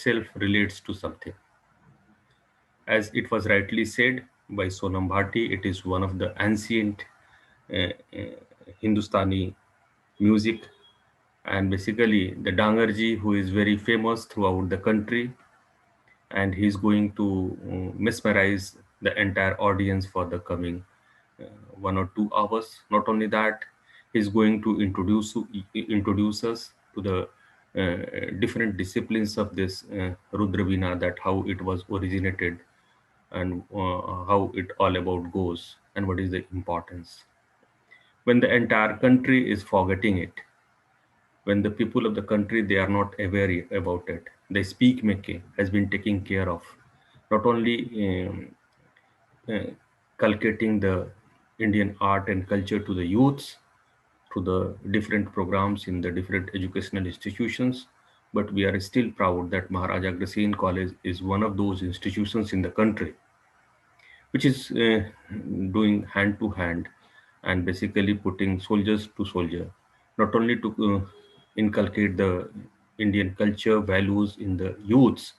itself relates to something. As it was rightly said by Sonam Bhatti, it is one of the ancient uh, uh, Hindustani music, and basically the Dangarji, who is very famous throughout the country, and he's going to mesmerize the entire audience for the coming 1 or 2 hours. Not only that, he's going to introduce us to the different disciplines of this Rudravina, that how it was originated, and how it all about goes, and what is the importance. When the entire country is forgetting it, when the people of the country they are not aware about it, the Speak Making has been taken care of, not only uh, cultivating the Indian art and culture to the youths through the different programs in the different educational institutions, but we are still proud that Maharaja Agrasen College is one of those institutions in the country which is doing hand to hand and basically putting soldiers to soldier, not only to inculcate the Indian culture values in the youths,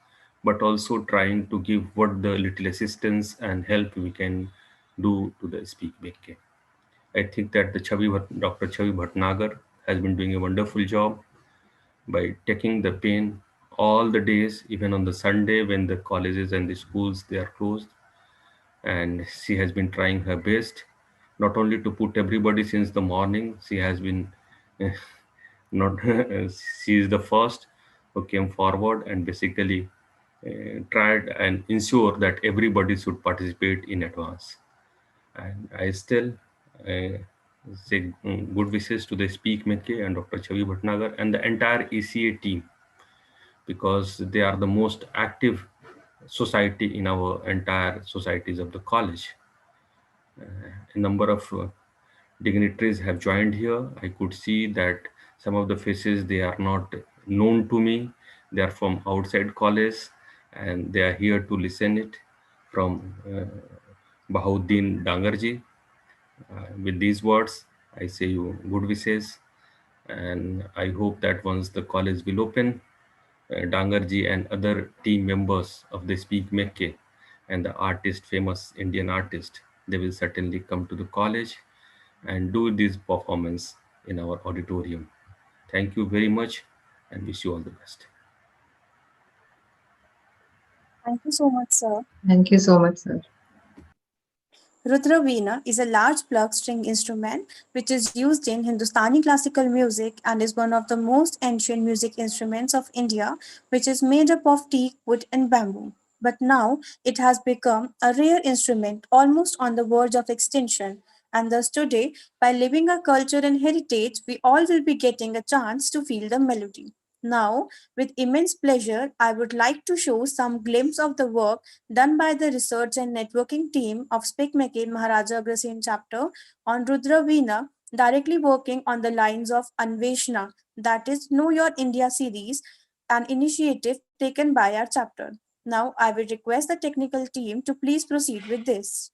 but also trying to give what the little assistance and help we can do to the Speak Making. I think that the Dr. Chavi Bhatnagar has been doing a wonderful job by taking the pain all the days, even on the Sunday when the colleges and the schools they are closed, and she has been trying her best not only to put everybody since the morning. She has been uh, not she is the first who came forward and basically tried and ensure that everybody should participate in advance. And I still uh, say good wishes to the Speak Mackay and Dr. Chavi Bhatnagar and the entire ECA team, because they are the most active society in our entire societies of the college. A number of dignitaries have joined here. I could see that some of the faces they are not known to me. They are from outside college, and they are here to listen it from Bahauddin Dangarji. With these words, I say you good wishes, and I hope that once the college will open, Dangarji and other team members of the Speak Mackay and the artist, famous Indian artist, they will certainly come to the college and do this performance in our auditorium. Thank you very much and wish you all the best. Thank you so much, sir. Thank you so much, sir. Rudraveena is a large plucked string instrument which is used in Hindustani classical music and is one of the most ancient music instruments of India, which is made up of teak, wood, and bamboo. But now it has become a rare instrument almost on the verge of extinction. And thus, today, by living our culture and heritage, we all will be getting a chance to feel the melody. Now, with immense pleasure, I would like to show some glimpse of the work done by the research and networking team of SPIC MACAY Maharaja Agrasen chapter on Rudra Veena, directly working on the lines of Anveshna, that is Know Your India series, an initiative taken by our chapter. Now, I will request the technical team to please proceed with this.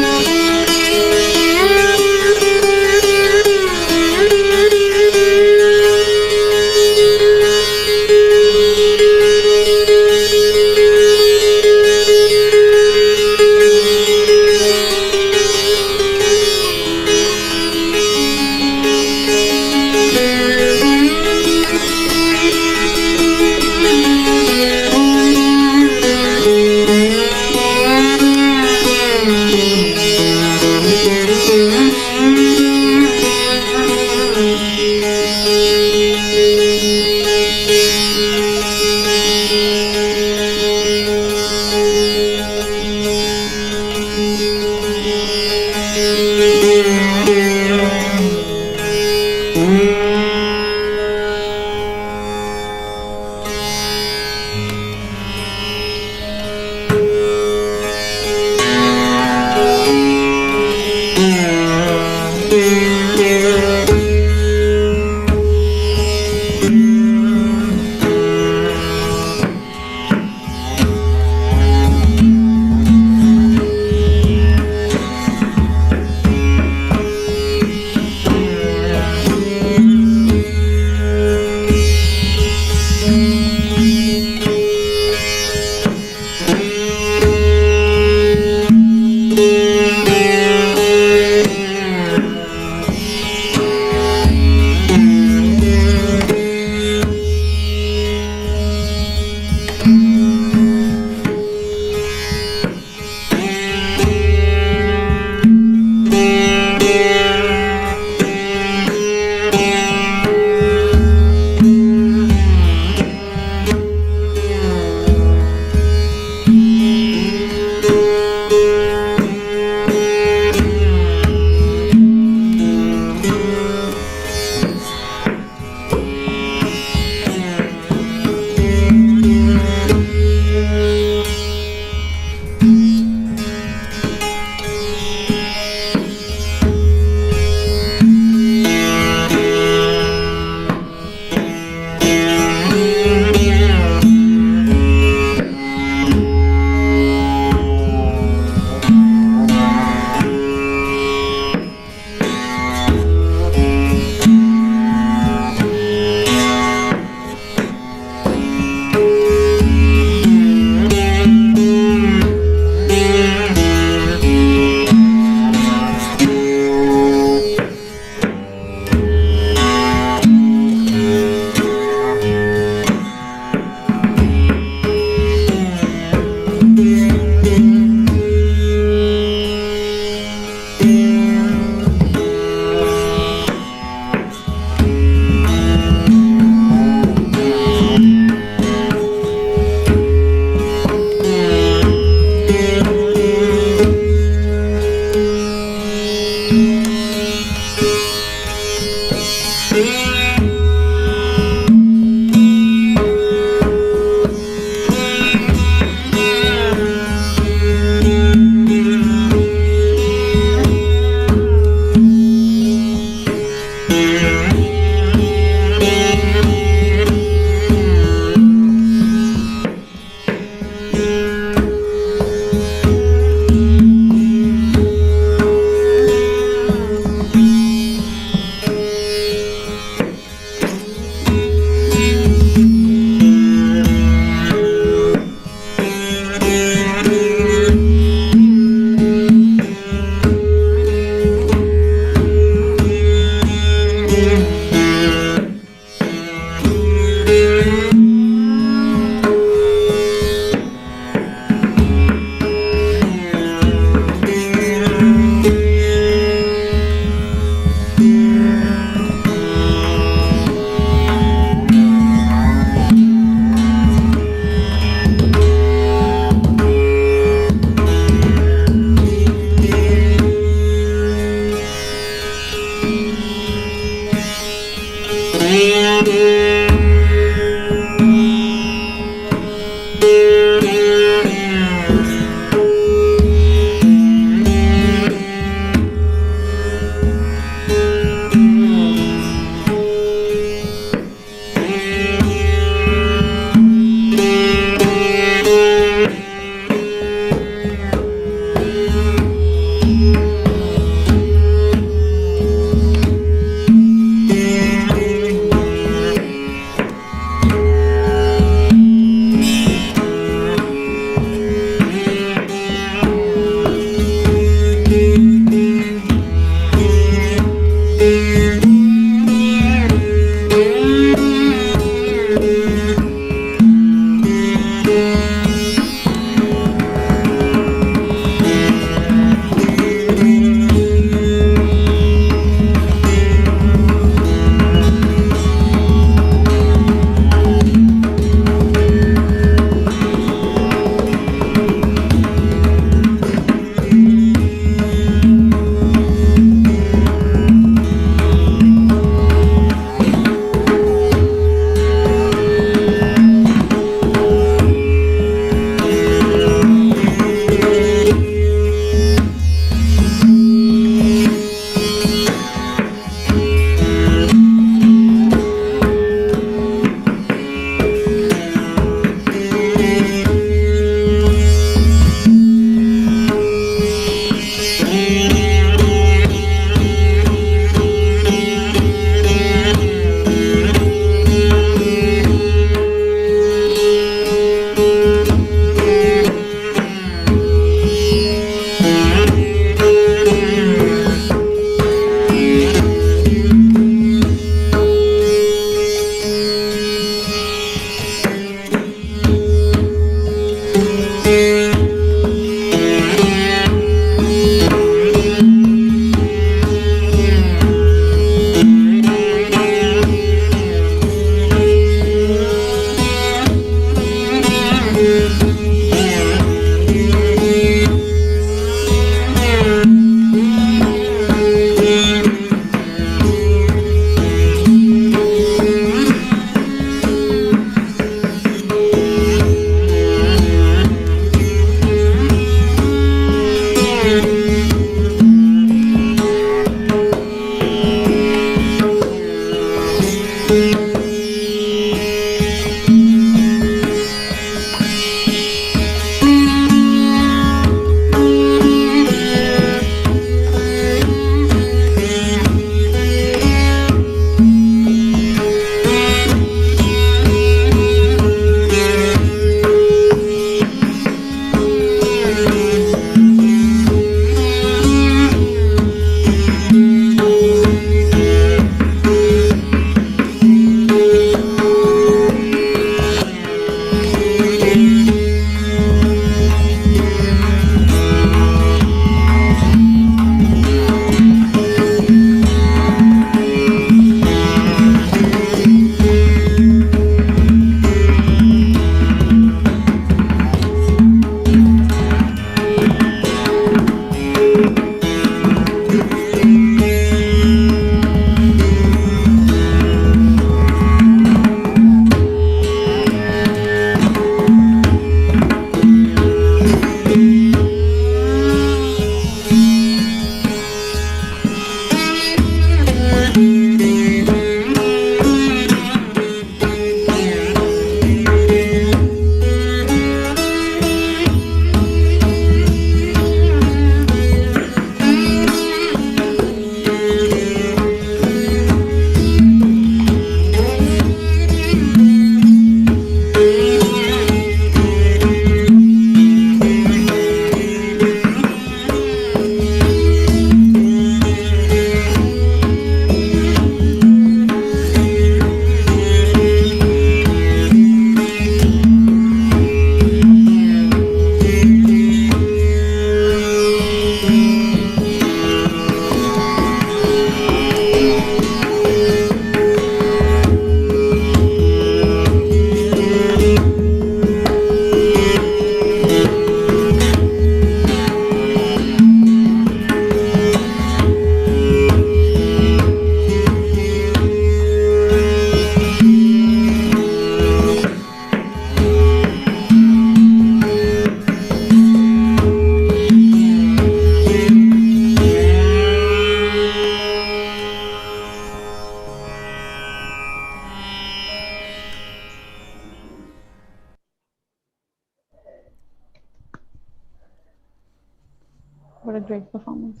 great performance.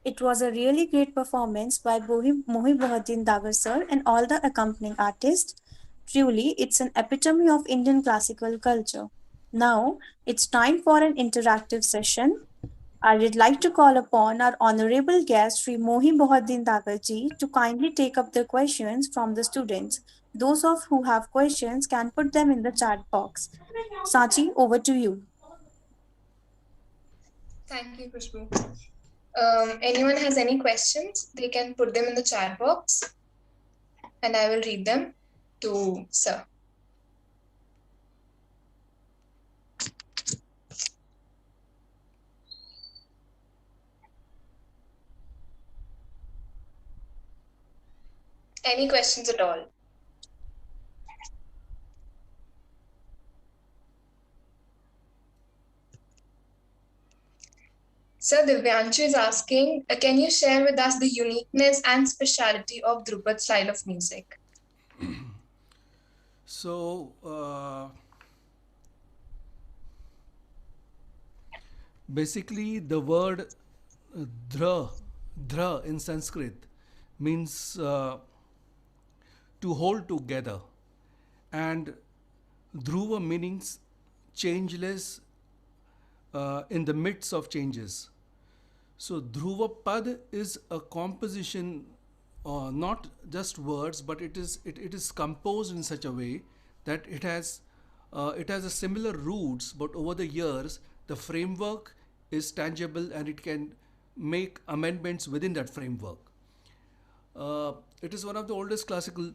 It was a really great performance by Mohibuddin Dagar sir and all the accompanying artists. Truly, it's an epitome of Indian classical culture. Now, it's time for an interactive session. I would like to call upon our honorable guest, Sri Mohibuddin Dagar ji, to kindly take up the questions from the students. Those of who have questions can put them in the chat box. Sachi, over to you. Thank you, Khushbu. Anyone has any questions, they can put them in the chat box and I will read them to Sir. Any questions at all? Sir Divyanshu is asking, can you share with us the uniqueness and speciality of Drupad style of music? So, basically, the word dhra, dhra in Sanskrit means to hold together, and dhruva meanings changeless in the midst of changes. So Dhruva Pad is a composition, not just words, but it is composed in such a way that it has a similar roots, but over the years the framework is tangible and it can make amendments within that framework. It is one of the oldest classical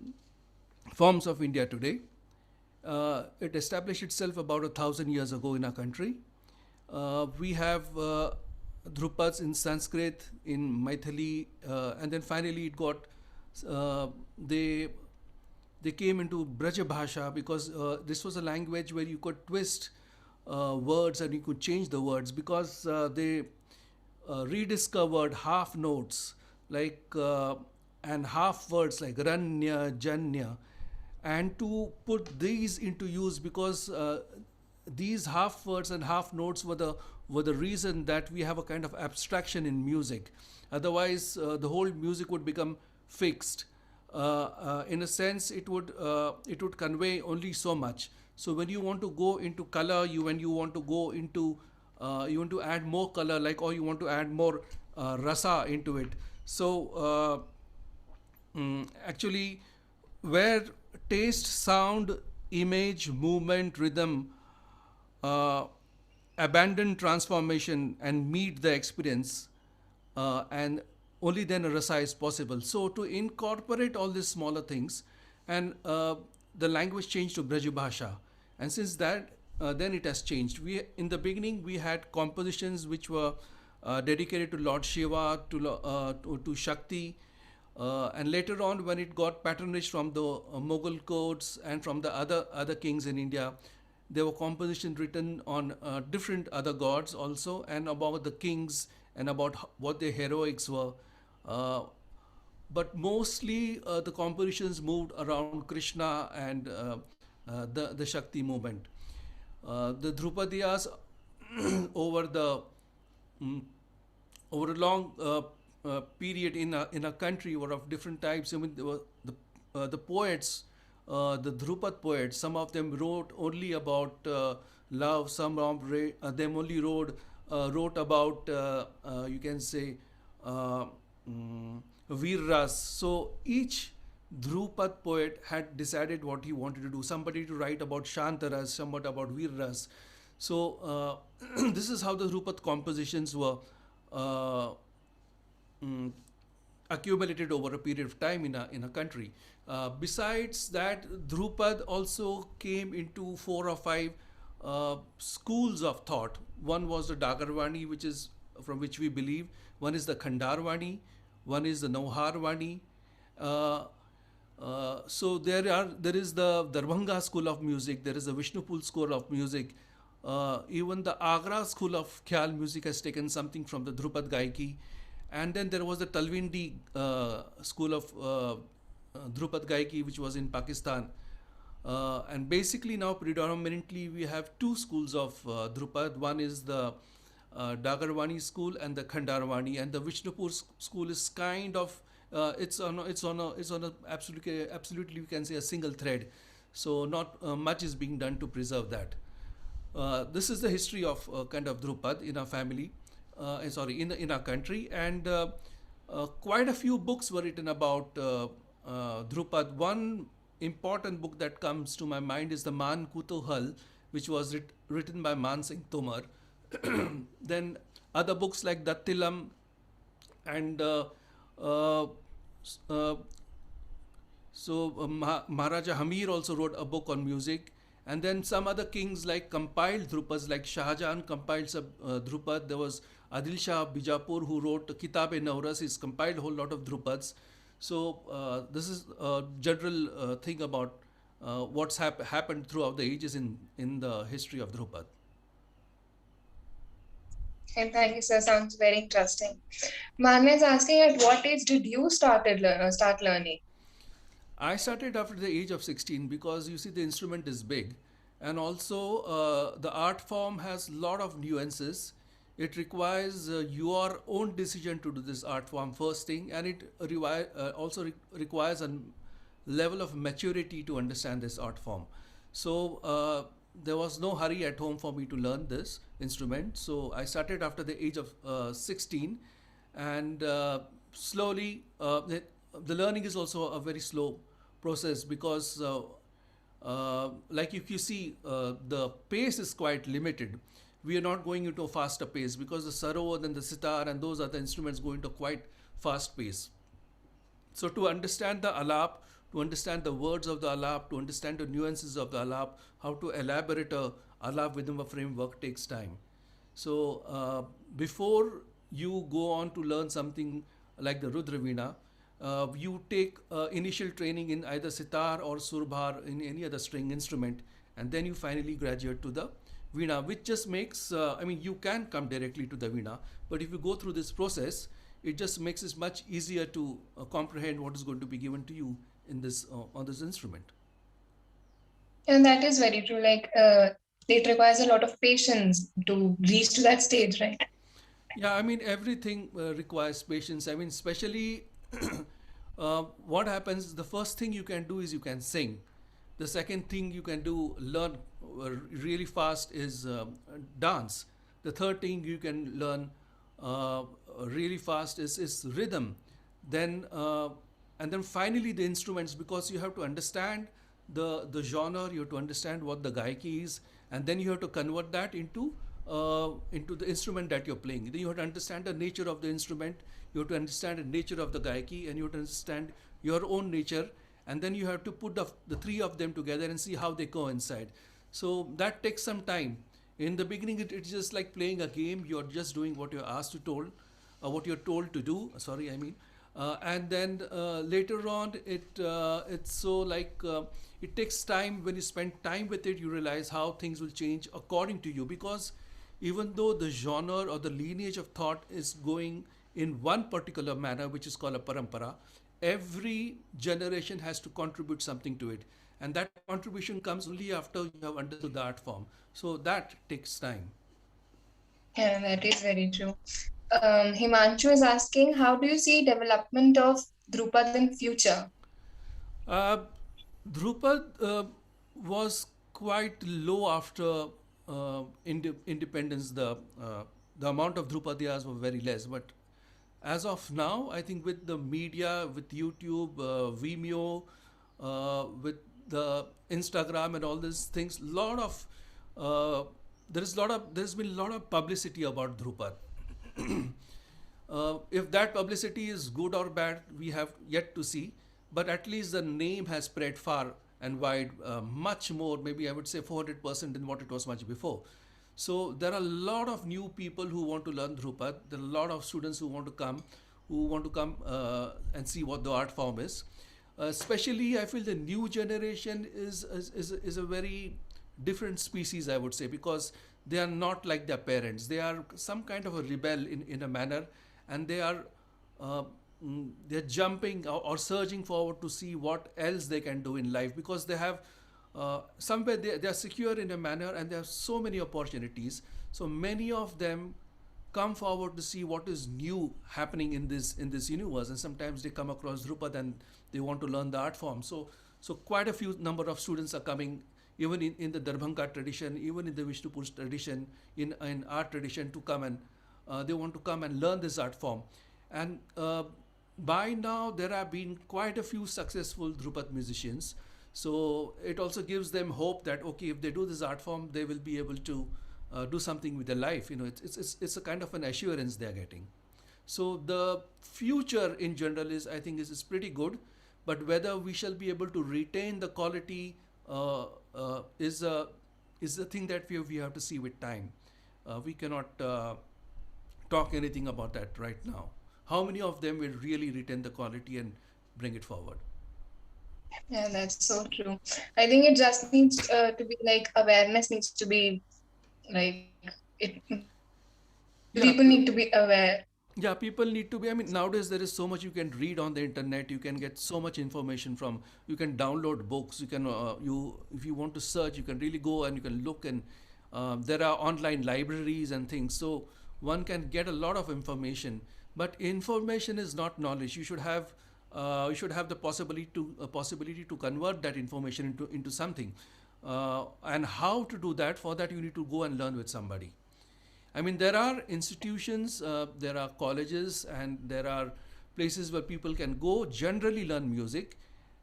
forms of India today. It established itself about 1,000 years ago in our country. We have Dhrupads in Sanskrit, in Maithili, and then finally it got they came into Braja Bhasha because this was a language where you could twist words and you could change the words because they rediscovered half notes like and half words like Ranya, Janya, and to put these into use because these half words and half notes were the reason that we have a kind of abstraction in music. Otherwise, the whole music would become fixed. In a sense, it would convey only so much. So when you want to go into color, when you want to go into you want to add more color, like or you want to add more rasa into it. So actually, where taste, sound, image, movement, rhythm abandon transformation and meet the experience, and only then a rasa is possible. So to incorporate all these smaller things, and the language changed to Braj Bhasha, and since that, then it has changed. We in the beginning we had compositions which were dedicated to Lord Shiva, to Shakti, and later on when it got patronage from the Mughal courts and from the other kings in India, there were compositions written on different other gods also, and about the kings and about what their heroics were. But mostly the compositions moved around Krishna and the Shakti movement. The Drupadiyas over the over a long period in a country were of different types. I mean, there were the poets, the Dhrupad poets. Some of them wrote only about love. Some of them only wrote about you can say Virras. So each Dhrupad poet had decided what he wanted to do. Somebody to write about Shantaras, somebody about Virras. So this is how the Dhrupad compositions were accumulated over a period of time in a country. Besides that, Dhrupad also came into 4 or 5 schools of thought. One was the Dagarvani, which is from which we believe. One is the Khandarvani. One is the Nauharvani. So there is the Darbhanga school of music. There is the Vishnupur school of music. Even the Agra school of Khyal music has taken something from the Dhrupad Gaiki. And then there was the Talwindi school of Dhrupad Gaiki, which was in Pakistan. And basically now predominantly we have two schools of Drupad. One is the Dagarwani school and the Khandarwani, and the Vishnupur school is kind of it's on a absolutely we can say a single thread. So not much is being done to preserve that. This is the history of kind of Drupad in our family, sorry, in our country, and quite a few books were written about Drupad. One important book that comes to my mind is the Man Kutuhal, which was written by Man Singh Tomar. Then other books like Dattilam and uh, uh, Maharaja Hamir also wrote a book on music, and then some other kings like compiled Drupads, like Shah Jahan compiled some Drupad. There was Adil Shah of Bijapur who wrote Kitab-e-Nauras. He's compiled a whole lot of Drupads. So this is a general thing about what's happened throughout the ages in the history of Drupad. And thank you, sir. Sounds very interesting. Manya is asking, at what age did you start learning? I started after the age of 16 because you see the instrument is big, and also the art form has a lot of nuances. It requires your own decision to do this art form first thing, and it also requires a level of maturity to understand this art form. So there was no hurry at home for me to learn this instrument. So I started after the age of 16, and slowly the learning is also a very slow process because like if you see the pace is quite limited. We are not going into a faster pace because the sarod and the sitar and those other instruments go into quite fast pace. So to understand the alap, to understand the words of the alap, to understand the nuances of the alap, how to elaborate a alap within a framework takes time. So before you go on to learn something like the Rudravina, you take initial training in either sitar or surbhar in any other string instrument, and then you finally graduate to the Veena, which just makes, I mean, you can come directly to the Veena, but if you go through this process, it just makes it much easier to comprehend what is going to be given to you in this on this instrument. And that is very true. Like, it requires a lot of patience to reach to that stage, right? Yeah, I mean, everything requires patience. I mean, especially what happens, the first thing you can do is you can sing. The second thing you can do, learn really fast, is dance. The third thing you can learn really fast is rhythm. Then and then finally the instruments, because you have to understand the genre, you have to understand what the gaiki is, and then you have to convert that into the instrument that you're playing. Then you have to understand the nature of the instrument, you have to understand the nature of the gaiki, and you have to understand your own nature, and then you have to put the three of them together and see how they coincide. So that takes some time. In the beginning, it's just like playing a game. You're just doing what you're asked to told, what you're told to do. Sorry, I mean, and then later on, it's so like it takes time. When you spend time with it, you realize how things will change according to you. Because even though the genre or the lineage of thought is going in one particular manner, which is called a parampara, every generation has to contribute something to it, and that contribution comes only after you have understood the art form. So that takes time. Yeah, that is very true. Himanshu is asking, how do you see development of Drupad in future? uh, Drupad was quite low after independence. The amount of Drupadiyas were very less, but as of now, I think with the media, with YouTube, Vimeo, with the Instagram and all these things, there's been a lot of publicity about Drupad. If that publicity is good or bad, we have yet to see. But at least the name has spread far and wide, much more, maybe I would say 400% than what it was much before. So there are a lot of new people who want to learn Drupad. There are a lot of students who want to come and see what the art form is. Especially, I feel the new generation is a very different species, I would say, because they are not like their parents. They are some kind of a rebel in a manner, and uh, they're jumping or surging forward to see what else they can do in life, because they have somewhere they are secure in a manner, and there are so many opportunities. So many of them come forward to see what is new happening in this universe, and sometimes they come across Drupad and they want to learn the art form. So quite a few number of students are coming, even in the Darbhanga tradition, even in the Vishnupur tradition, in art tradition, to come and they want to come and learn this art form. And by now there have been quite a few successful Drupad musicians. So it also gives them hope that okay, if they do this art form, they will be able to do something with their life. You know, it's a kind of an assurance they're getting. So the future in general is, I think, is pretty good, but whether we shall be able to retain the quality is the thing that we have to see with time. We cannot talk anything about that right now. How many of them will really retain the quality and bring it forward? Yeah, that's so true. I think it just needs to be like awareness needs to be like it. Yeah, People need to be aware. yeah, people need to be. I mean, nowadays there is so much you can read on the internet. You can get so much information from. You can download books. You can if you want to search, you can really go and you can look, and there are online libraries and things. So one can get a lot of information. But information is not knowledge. You should have the possibility to convert that information into something. And how to do that? For that, you need to go and learn with somebody. I mean, there are institutions, there are colleges, and there are places where people can go generally learn music,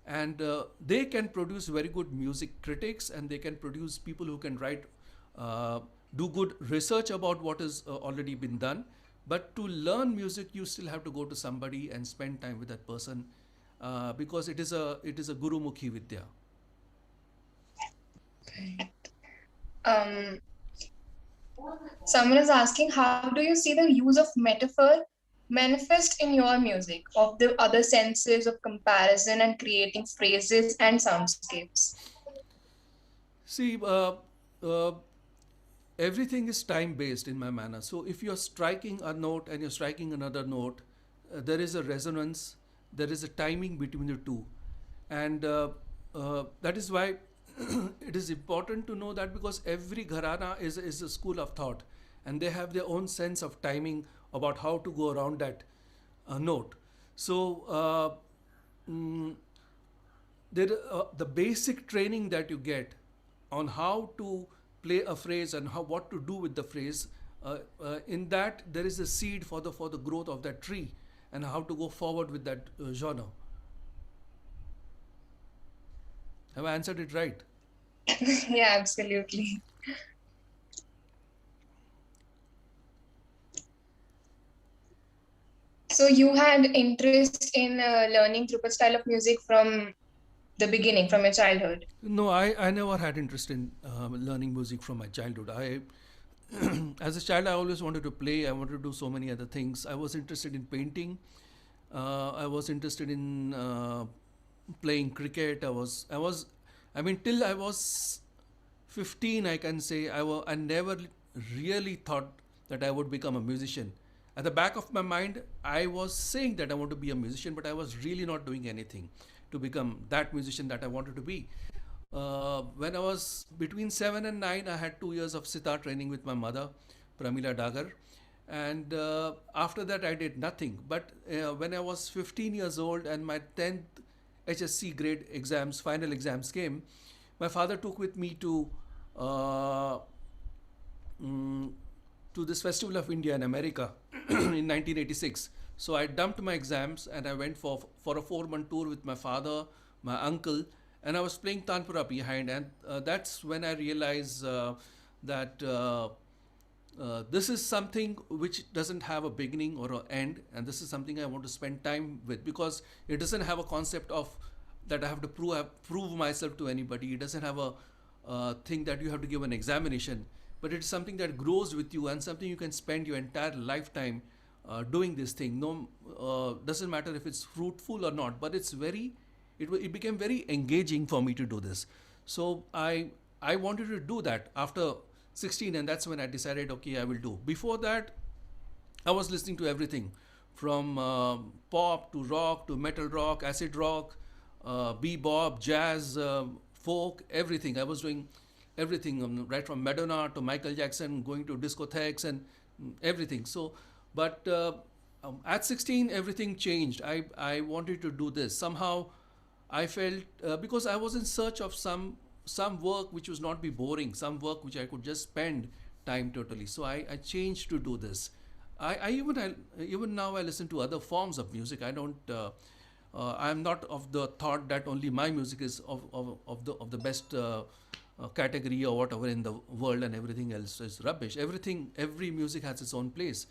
and they can produce very good music critics, and they can produce people who can write, do good research about what has already been done. But to learn music, you still have to go to somebody and spend time with that person, because it is a guru mukhi vidya. Um, Someone is asking, how do you see the use of metaphor manifest in your music, of the other senses of comparison and creating phrases and soundscapes? See, uh, everything is time based in my manner. So if you're striking a note and you're striking another note, there is a resonance, there is a timing between the two. And that is why it is important to know that, because every gharana is a school of thought, and they have their own sense of timing about how to go around that note. So mm, the basic training that you get on how to play a phrase and what to do with the phrase, in that there is a seed for the growth of that tree, and how to go forward with that genre. Have I answered it right? Yeah, absolutely. So you had interest in learning Drupal style of music from the beginning, from your childhood. No, I never had interest in learning music from my childhood. As a child, I always wanted to play. I wanted to do so many other things. I was interested in painting. I was interested in playing cricket. I mean, till I was 15, I can say I never really thought that I would become a musician. At the back of my mind, I was saying that I want to be a musician, but I was really not doing anything to become that musician that I wanted to be. When I was between 7 and 9, I had 2 years of sitar training with my mother, Pramila Dagar. And after that, I did nothing. But when I was 15 years old and my 10th HSC grade exams, final exams came, my father took with me uh, mm, to this Festival of India in America in 1986. So I dumped my exams and I went for a 4 month tour with my father, my uncle, and I was playing Tanpura behind. And that's when I realized that this is something which doesn't have a beginning or an end, and this is something I want to spend time with, because it doesn't have a concept of that I have to prove myself to anybody. It doesn't have a thing that you have to give an examination, but it's something that grows with you and something you can spend your entire lifetime doing this thing. No, doesn't matter if it's fruitful or not, but it became very engaging for me to do this. So I wanted to do that after 16, and that's when I decided, okay, I will do. Before that, I was listening to everything from pop to rock to metal rock, acid rock, bebop, jazz, folk, everything. I was doing everything, right from Madonna to Michael Jackson, going to discotheques and everything. So, but at 16, everything changed. I wanted to do this. Somehow, I felt because I was in search of some work which was not be boring, some work which I could just spend time totally. So I changed to do this. Even now I listen to other forms of music. I don't. I'm not of the thought that only my music is of the best category or whatever in the world, and everything else is rubbish. Every music has its own place.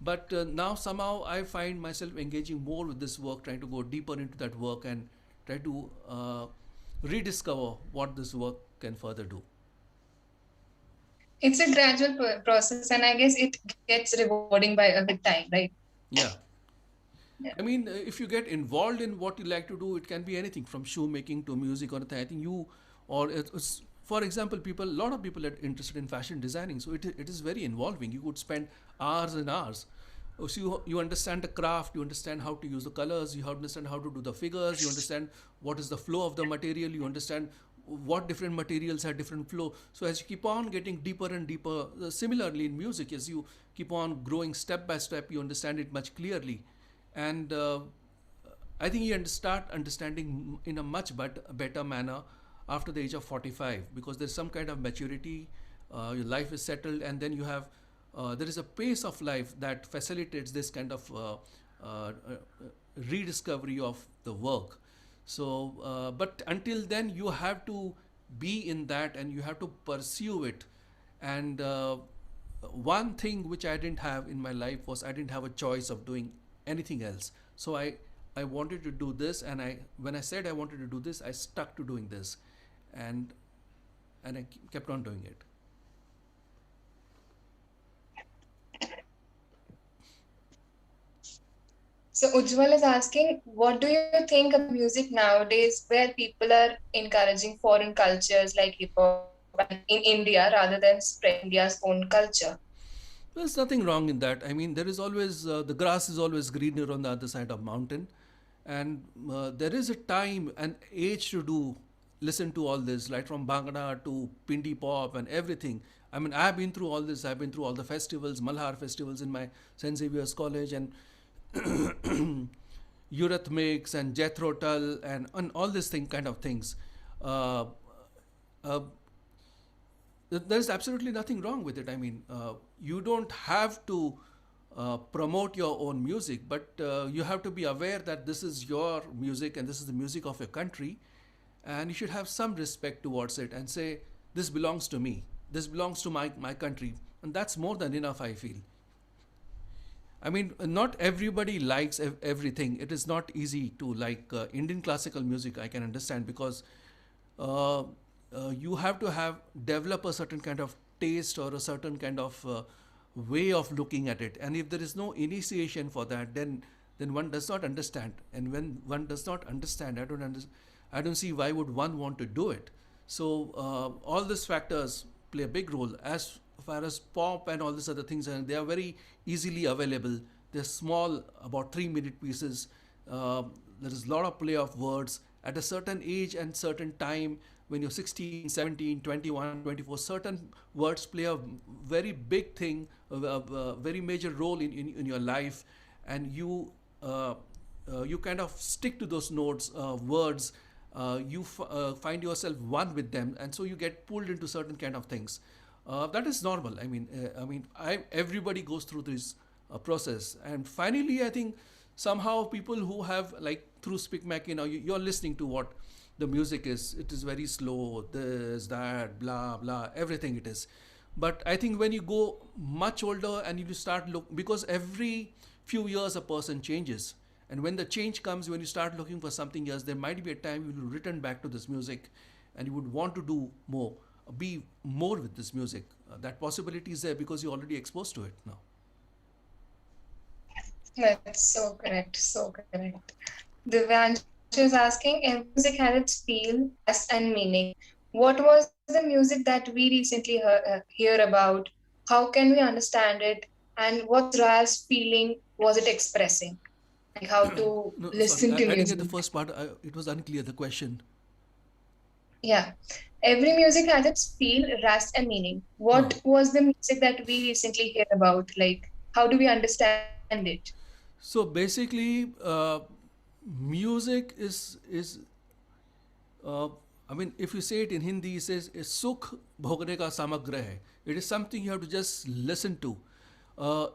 But now somehow I find myself engaging more with this work, trying to go deeper into that work and try to rediscover what this work can further do. It's a gradual process, and I guess it gets rewarding with time, right? Yeah. Yeah. I mean, if you get involved in what you like to do, it can be anything from shoemaking to music or anything. I think for example, a lot of people are interested in fashion designing. So it is very involving. You could spend hours and hours. So you understand the craft, you understand how to use the colors, you understand how to do the figures, you understand what is the flow of the material, you understand what different materials have different flow. So as you keep on getting deeper and deeper, similarly in music, as you keep on growing step by step, you understand it much clearly. And I think you start understanding in a much better manner after the age of 45, because there's some kind of maturity, your life is settled, and then there is a pace of life that facilitates this kind of rediscovery of the work. So, but until then, you have to be in that and you have to pursue it. And one thing which I didn't have in my life was I didn't have a choice of doing anything else. So I wanted to do this, and when I said I wanted to do this, I stuck to doing this, and I kept on doing it. So Ujjwal is asking, what do you think about music nowadays where people are encouraging foreign cultures like hip hop and in India rather than spreading India's own culture? There's nothing wrong in that. I mean, there is always the grass is always greener on the other side of mountain, and there is a time and age to do listen to all this, like from Bhangra to Pindi pop and everything. I mean, I've been through all this. I've been through all the festivals, Malhar festivals in my St. Xavier's College, and Eurythmics and Jethro Tull and all these kind of things. Uh, uh, there's absolutely nothing wrong with it. I mean, you don't have to promote your own music, but you have to be aware that this is your music and this is the music of your country, and you should have some respect towards it and say, this belongs to me, this belongs to my country, and that's more than enough, I feel. I mean, not everybody likes everything. It is not easy to like Indian classical music. I can understand, because uh, you have to have develop a certain kind of taste or a certain kind of way of looking at it. And if there is no initiation for that, then one does not understand. And when one does not understand, I don't see why would one want to do it. So all these factors play a big role. As far as pop and all these other things, and they are very easily available. They're small, about 3 minute pieces. There is a lot of play of words at a certain age and certain time. When you're 16, 17, 21, 24, certain words play a very big thing, a very major role in your life, and you kind of stick to those notes, words. Find yourself one with them, and so you get pulled into certain kind of things. That is normal. Everybody goes through this process, and finally, I think somehow people who have, like, through SPIC MACAY, you're listening to what the music is. It is very slow, this, that, blah blah, everything it is. But I think when you go much older and you start because every few years a person changes, and when the change comes, when you start looking for something else, there might be a time you will return back to this music, and you would want to do more, be more with this music. That possibility is there because you're already exposed to it now. That's so correct, so correct. Divyansh is asking, every music has its feel, taste, and meaning. What was the music that we recently hear about? How can we understand it? And what Ra's feeling was it expressing? Like how to No, sorry, listen to I didn't get the music. first part. It was unclear, the question. Yeah. Every music has its feel, rest, and meaning. Huh. What was the music that we recently heard about? Like, how do we understand it? So basically, music is uh, I mean, if you say it in Hindi, it says "sukh bhogne ka samagra hai." It is something you have to just listen to.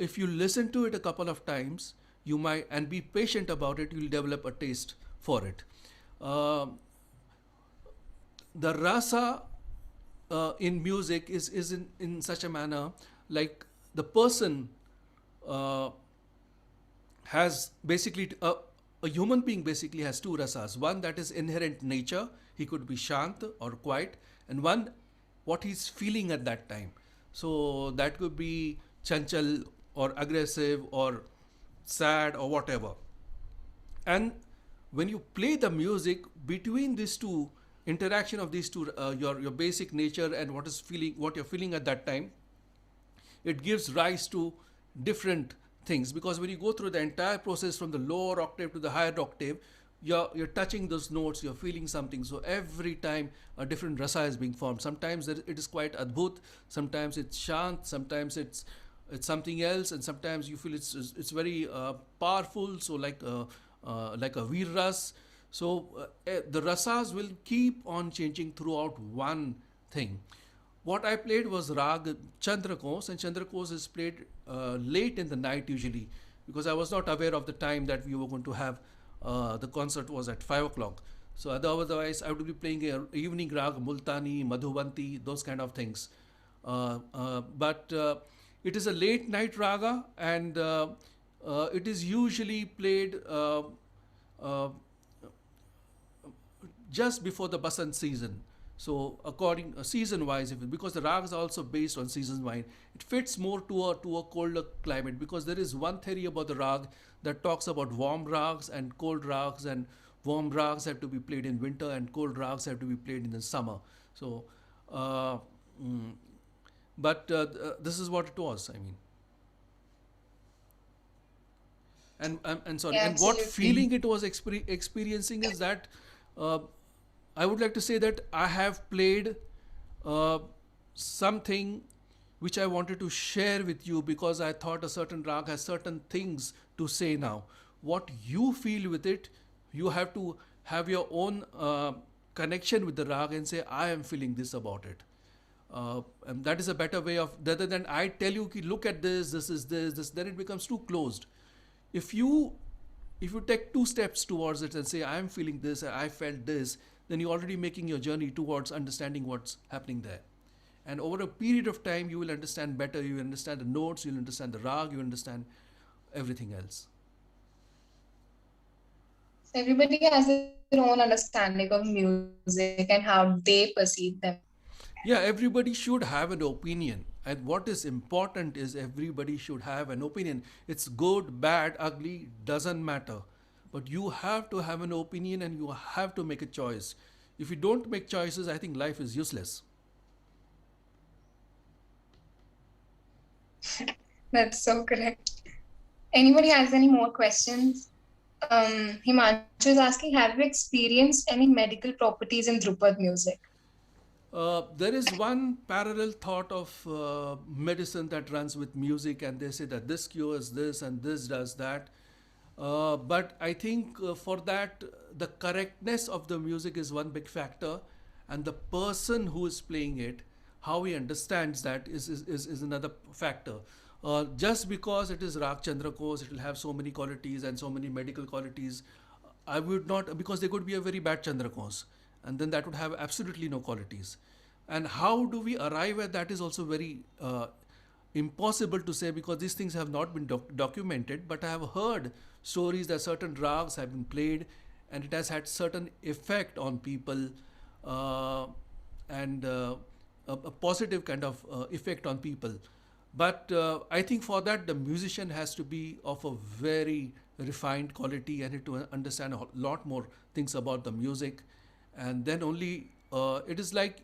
If you listen to it a couple of times, you might and be patient about it. You'll develop a taste for it. Uh, the rasa in music is in such a manner like the person uh, has basically a human being basically has two rasas. One that is inherent nature, he could be shant or quiet, and one what he's feeling at that time. So that could be chanchal or aggressive or sad or whatever. And when you play the music between these two interaction of these two, your basic nature and what you're feeling at that time, it gives rise to different things, because when you go through the entire process from the lower octave to the higher octave, you're touching those notes, you're feeling something. So every time a different rasa is being formed. Sometimes it is quite adbhut, sometimes it's shant, sometimes it's something else, and sometimes you feel it's very powerful. So like a veer ras. So the rasas will keep on changing throughout one thing. What I played was Rag Chandrakos, and Chandrakos is played late in the night usually, because I was not aware of the time that we were going to have. The concert was at 5 o'clock. So otherwise, I would be playing a evening rag, Multani, Madhuvanti, those kind of things. But it is a late night raga, and it is usually played just before the Basant season. So according season wise, because the rags are also based on season wise, it fits more to a colder climate, because there is one theory about the rag that talks about warm rags and cold rags, and warm rags have to be played in winter and cold rags have to be played in the summer. So, uh, mm, but this is what it was. I mean, and sorry, Yeah, and what absolutely. feeling it was experiencing is that uh, I would like to say that I have played uh, something which I wanted to share with you, because I thought a certain rag has certain things to say now. What you feel with it, you have to have your own connection with the rag and say, I am feeling this about it. And that is a better way of, rather than I tell you, "Ki, look at this is this, then it becomes too closed. If you if you take two steps towards it and say, I am feeling this, I felt this, then you're already making your journey towards understanding what's happening there. And over a period of time, you will understand better. You will understand the notes, you'll understand the rag, you understand everything else. Everybody has their own understanding of music and how they perceive them. Yeah, everybody should have an opinion. And what is important is everybody should have an opinion. It's good, bad, ugly, doesn't matter. But you have to have an opinion and you have to make a choice. If you don't make choices, I think life is useless. That's so correct. Anybody has any more questions? Himanshu is asking, have you experienced any medical properties in Drupad music? There is one parallel thought of medicine that runs with music, and they say that this cures this and this does that. But I think for that, the correctness of the music is one big factor, and the person who is playing it, how he understands that is another factor. Just because it is Rag Chandra course, it will have so many qualities and so many medical qualities. I would not, because they could be a very bad Chandra course, and then that would have absolutely no qualities. And how do we arrive at that is also very impossible to say, because these things have not been documented. But I have heard stories that certain rags have been played and it has had certain effect on people, uh, and a positive kind of effect on people. But I think for that, the musician has to be of a very refined quality and to understand a lot more things about the music, and then only it is like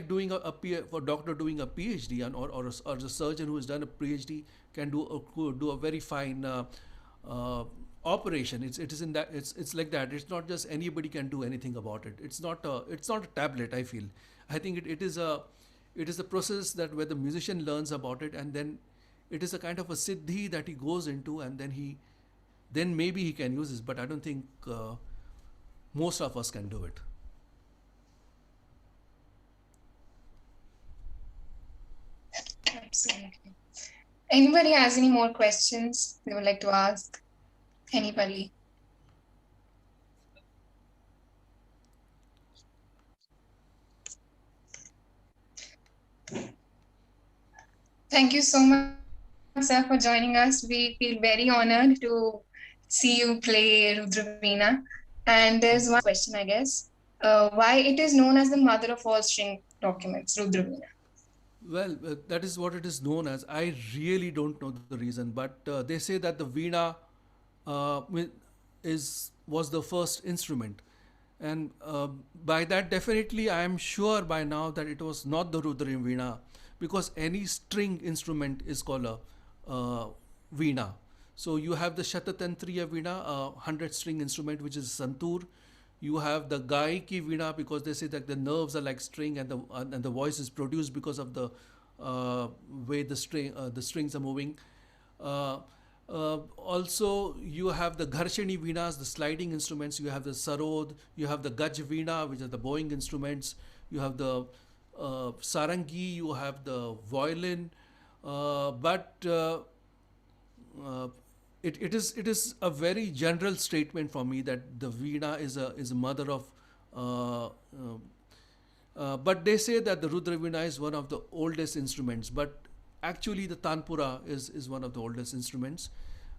doing for a doctor doing a PhD, or a surgeon who has done a PhD can do a very fine operation. It is in that, it's like that. It's not just anybody can do anything about it. It's not a tablet, I feel. I think it is a process that where the musician learns about it, and then it is a kind of a siddhi that he goes into, and then maybe he can use this, but I don't think most of us can do it. Absolutely. Anybody has any more questions they would like to ask? Anybody? Thank you so much, sir, for joining us. We feel very honored to see you play Rudravina. And there's one last question, I guess. Why it is known as the mother of all string documents, Rudravina? Well, that is what it is known as. I really don't know the reason, but they say that the veena wi- is was the first instrument, and by that definitely I am sure by now that it was not the Rudrim veena, because any string instrument is called a veena. So you have the Shatatantriya veena, a 100 string instrument, which is santur. You have the gaiki veena, because they say that the nerves are like string, and the voice is produced because of the way the strings are moving. Uh, Also, you have the Gharshani Veenas, the sliding instruments. You have the Sarod, you have the Gaj Veena, which are the bowing instruments. You have the Sarangi, you have the violin. But uh, it is a very general statement for me that the Veena is a mother of. But they say that the Rudra Veena is one of the oldest instruments, but actually the Tanpura is one of the oldest instruments.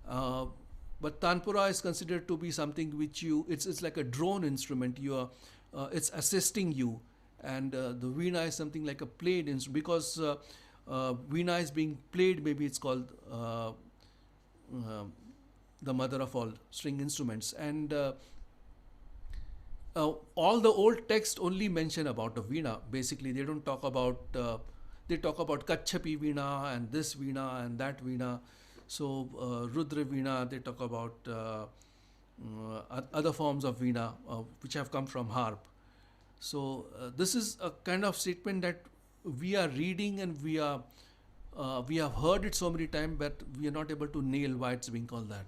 Uh, but Tanpura is considered to be something which it's like a drone instrument. It's assisting you, and the Veena is something like a played instrument, because Veena is being played. Maybe it's called uh, the mother of all string instruments, and all the old texts only mention about the veena. Basically, they don't talk about. They talk about Kachapi veena and this veena and that veena. So Rudra veena. They talk about other forms of veena which have come from harp. So this is a kind of statement that we are reading, and we have heard it so many times, but we are not able to nail why it's being called that.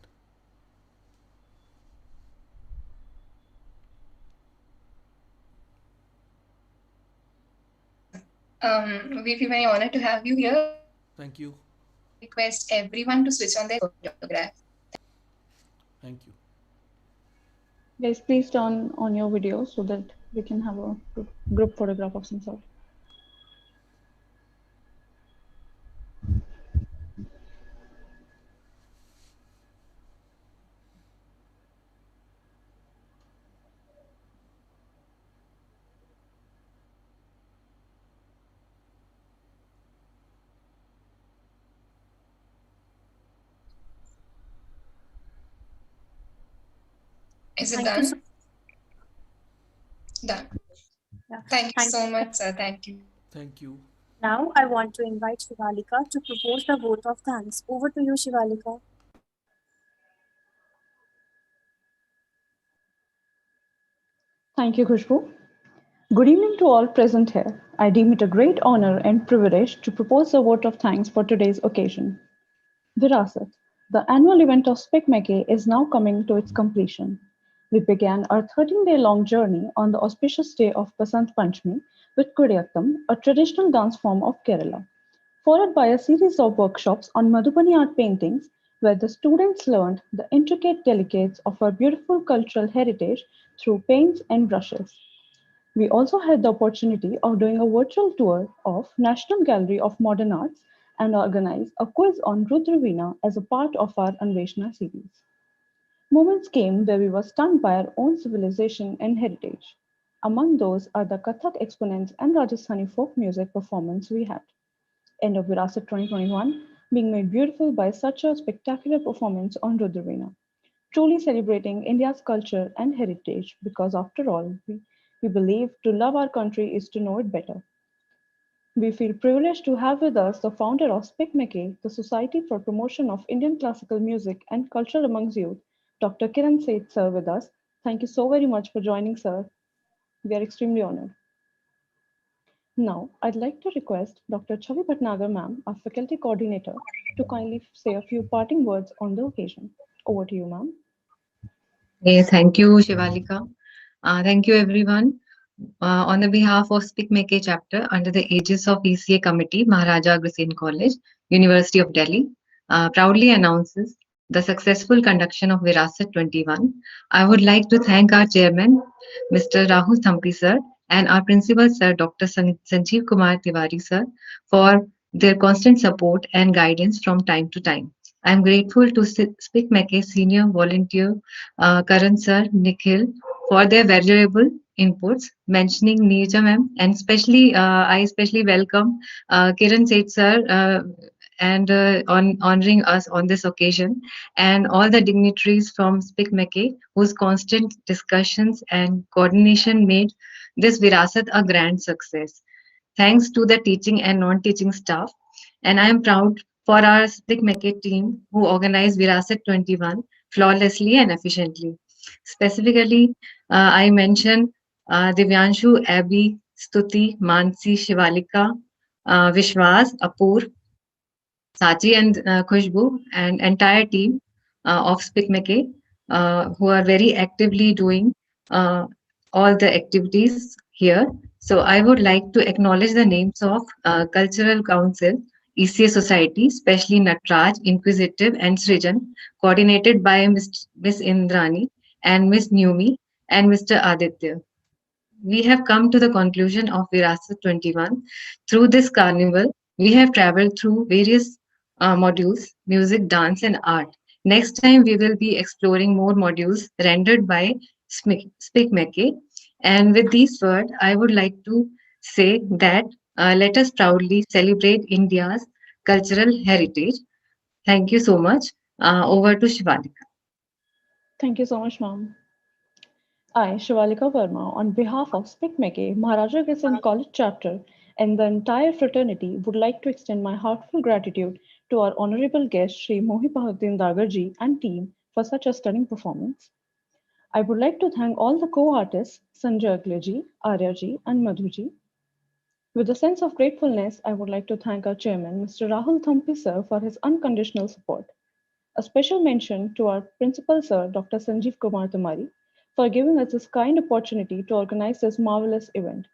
We feel very honored to have you here. Thank you. I request everyone to switch on their photograph. Thank you. Guys, please turn on your video so that we can have a group photograph of some sort. Is it Thank you so done? Done. yeah. Thank you Thank so you. much, sir. Thank you. Thank you. Now I want to invite Shivalika to propose the vote of thanks. Over to you, Shivalika. Thank you, Khushbu. Good evening to all present here. I deem it a great honor and privilege to propose a vote of thanks for today's occasion. Virasat, the annual event of SPIC MACAY, is now coming to its completion. We began our 13-day long journey on the auspicious day of Basant Panchami with Kudiyattam, a traditional dance form of Kerala, followed by a series of workshops on Madhubani art paintings, where the students learned the intricate delicates of our beautiful cultural heritage through paints and brushes. We also had the opportunity of doing a virtual tour of National Gallery of Modern Arts and organize a quiz on Rudravina as a part of our Anveshna series. Moments came where we were stunned by our own civilization and heritage. Among those are the Kathak exponents and Rajasthani folk music performance we had. End of Virasat 2021 being made beautiful by such a spectacular performance on Rudravina, truly celebrating India's culture and heritage because, after all, we believe to love our country is to know it better. We feel privileged to have with us the founder of SPIC MACAY, the Society for Promotion of Indian Classical Music and Culture amongst Youth, Dr. Kiran Seth, sir, with us. Thank you so very much for joining, sir. We are extremely honored. Now, I'd like to request Dr. Chavi Bhatnagar, ma'am, our faculty coordinator, to kindly say a few parting words on the occasion. Over to you, ma'am. Thank you, Shivalika. Thank you, everyone. On the behalf of SPIC MACAY chapter under the aegis of ECA Committee, Maharaja Agrawal College, University of Delhi, proudly announces the successful conduction of Virasat 21. I would like to thank our chairman, Mr. Rahul Thampi sir, and our principal sir, Dr. Sanjeev Kumar Tiwari sir, for their constant support and guidance from time to time. I am grateful to SPIC MACAY senior volunteer Karan sir, Nikhil, for their valuable inputs, mentioning Neerja ma'am, and I especially welcome Kiran Seth sir and on honoring us on this occasion, and all the dignitaries from SPIC MACAY whose constant discussions and coordination made this Virasat a grand success. Thanks to the teaching and non-teaching staff, and I am proud for our SPIC MACAY team who organized Virasat 21 flawlessly and efficiently. Specifically, I mention Divyanshu, Abby, Stuti, Mansi, Shivalika, Vishwas, Apur, Sachi, and Khushbu, and entire team of SPIC MACAY who are very actively doing uh, all the activities here. So I would like to acknowledge the names of Cultural Council, ECA Society, especially Natraj, Inquisitive, and Srijan, coordinated by Miss Indrani and Miss Numi and Mr. Aditya. We have come to the conclusion of Virasat 21. Through this carnival, we have traveled through various modules, music, dance, and art. Next time, we will be exploring more modules rendered by Speak Mackey. And with these words, I would like to say that let us proudly celebrate India's cultural heritage. Thank you so much. Over to Shivalika. Thank you so much, ma'am. I, Shivalika Verma, on behalf of SPIC MACAY, Maharaja Agrawal College chapter, and the entire fraternity, would like to extend my heartfelt gratitude to our honorable guest, Sri Mohi Bahaduddin Dagarji and team for such a stunning performance. I would like to thank all the co-artists, Sanjay Agleji, Aryaji, and Madhuji. With a sense of gratefulness, I would like to thank our chairman, Mr. Rahul Thampi sir, for his unconditional support. A special mention to our principal sir, Dr. Sanjeev Kumar Tamari, for giving us this kind opportunity to organize this marvelous event.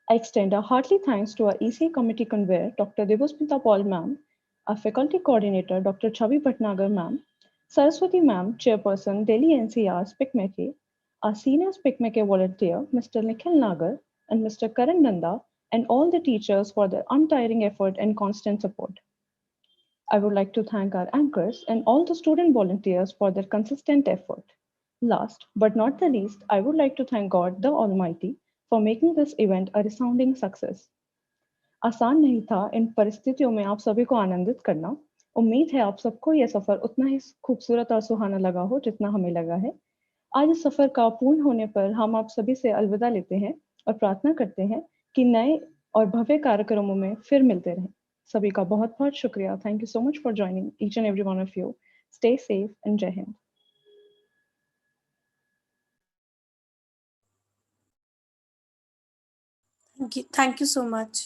I extend a hearty thanks to our ECA committee convener, Dr. Devospita Paul ma'am, our faculty coordinator, Dr. Chavi Bhatnagar ma'am, Saraswati ma'am, chairperson, Delhi NCR, SPIC MACAY, our senior SPIC MACAY volunteer, Mr. Nikhil Nagar, and Mr. Karan Nanda, and all the teachers for their untiring effort and constant support. I would like to thank our anchors and all the student volunteers for their consistent effort. Last but not the least, I would like to thank God the Almighty for making this event a resounding success. आसान नहीं था इन परिस्थितियों में आप सभी को आनंदित करना। उम्मीद है आप सबको यह सफर उतना ही खूबसूरत और सुहाना लगा हो जितना हमें लगा है। आज इस सफर का पूर्ण होने पर हम आप सभी से अलविदा लेते हैं और प्रार्थना करते हैं कि नए और भव्य कार्यक्रमों में फिर मिलते रहें। सभी का बहुत बहुत शुक्रिया। Thank you so much for joining each and every one of you. Stay safe and जय Hind. Thank you so much.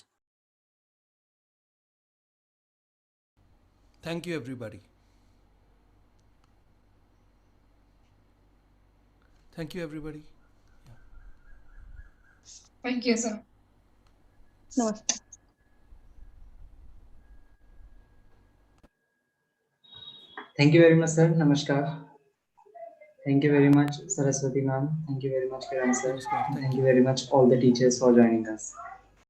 Thank you, everybody. Thank you, everybody. Thank you, sir. नमस्ते। Thank you very much, sir. Namaskar. Thank you very much, Saraswati ma'am. Thank you very much, Kiran sir. Namaskar. Thank you very much, all the teachers for joining us.